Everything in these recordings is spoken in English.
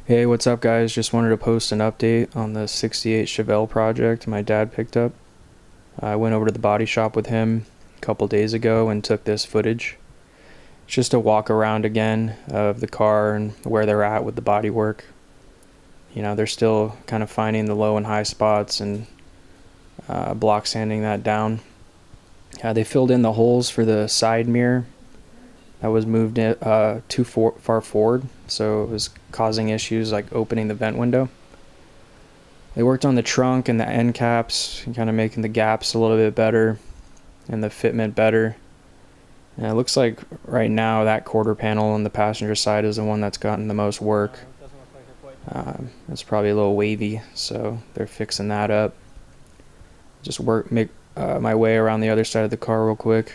Hey, what's up, guys? Just wanted to post an update on the 68 Chevelle project my dad picked up. I went over to the body shop with him a couple days ago and took this footage. It's just a walk around again of the car and where they're at with the body work. They're still kind of finding the low and high spots and block sanding that down. They filled in the holes for the side mirror that was moved too far forward, so it was causing issues like opening the vent window. They worked on the trunk and the end caps, kind of making the gaps a little bit better and the fitment better. And it looks like right now that quarter panel on the passenger side is the one that's gotten the most work. It's probably a little wavy, so they're fixing that up. Just make my way around the other side of the car real quick.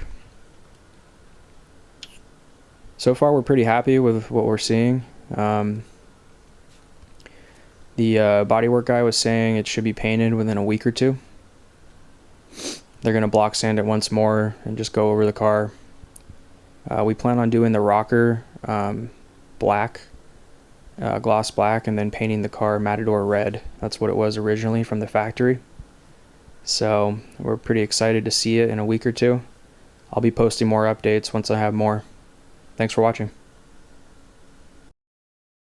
So far, we're pretty happy with what we're seeing. The bodywork guy was saying it should be painted within a week or two. They're going to block sand it once more and just go over the car. We plan on doing the rocker black, gloss black, and then painting the car Matador red. That's what it was originally from the factory. So we're pretty excited to see it in a week or two. I'll be posting more updates once I have more. Thanks for watching.